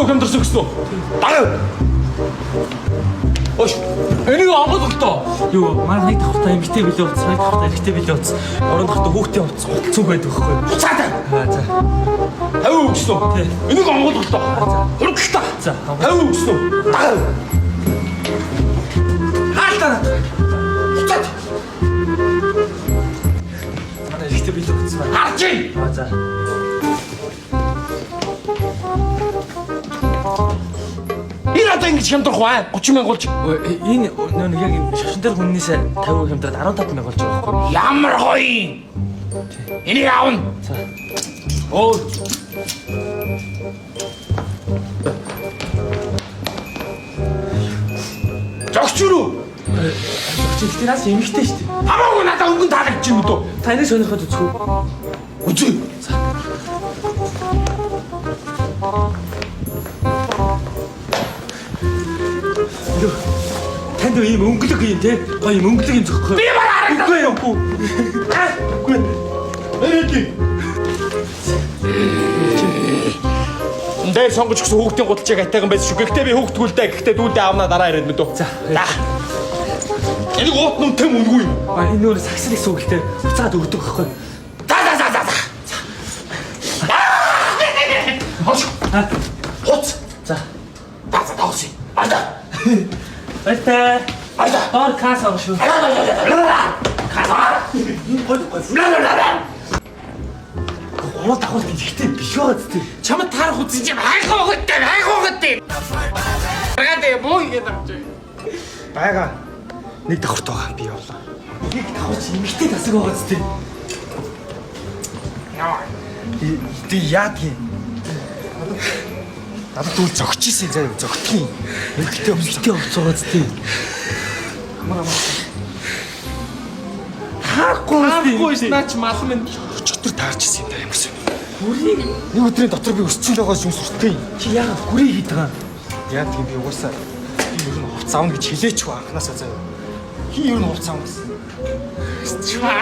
хямдарсан гэсэн үү? Дагав. Оош. Энийг аваад өгтөө. Юу, маань нэг давхраа эмгтэй билээ утас, нэг давхраа эрэгтэй билээ утас. Орон давхраа хүүхдээ утас цуг байдаг байхгүй. Буцаатай. За. 50 өгсөн үү? Тий. Энийг аваад өгтөө. Хурдтай. За. 50 өгсөн үү? Дагав. Хаалтаа. Буцаад. Манай эрэгтэй билээ утас байна. Харж ий. За. Энэ одоо ингэж хямдрах бай. 30 мянга болж. Энэ нэг яг энэ шашин дээр хүннээс 50 хямдраад 15 мянга болж байгаа байхгүй. Ямар гоё. Энийг аавна. За. Оо. Жогч юу? Чи нас эмгтэй шүү дээ. Хамаагүй надад өнгөн таалагдж юм дөө. Та энэ сонирхоод үзгүй. Үзье. Танд ийм өнгөлөг юм те. Гоё юм өнгөлөг юм зөхгүй. Би бараа харагдав. Үгүй юм. Үгүй. Эрэки. Дээр сонгож өгсөн хүүхдийн гудалжааг атайган байсан шүү. Гэхдээ би хүүхдгүүлдэ. Гэхдээ дүүлдэ аавнаа дараа ирээд мэдв. За. Энийг уут нүнтэй мөнгөө юм. Энэ нөр сагсрыг суугтээ буцаад өгдөг байхгүй. За. Хоч. Хоц. За. Тауси. Ада. Баяртай. Ада. Доор кас авах шүү. Гол давхар ихтэй биш байгаа зү. Чамд таарах үзэн чи хайхуугаттай. Гаргаад боо ингэж авчих. Бага. Нэг давхарт байгаа би явлаа. Нэг давхарч эмгтэй тасаг байгаа зү. Яа. Ти яад юм. Надад түл зөгч ийсэн заяа зөгтгийн. Эмгтэй овцоо зү. Харахгүй наач мал минь өчтөр таарч ирсэн юм да ямарсан. Хүрийг нэг өдрийн дотор би өсчихөж байгаа юм сүртэй. Чи яагаад хүрээ хийдэг байгаа? Яа тийм би угаасаа би ер нь хувц аавна гэж хэлээч ба анханасаа заяа. Хи ер нь хувц аавна гэсэн. Чамаа.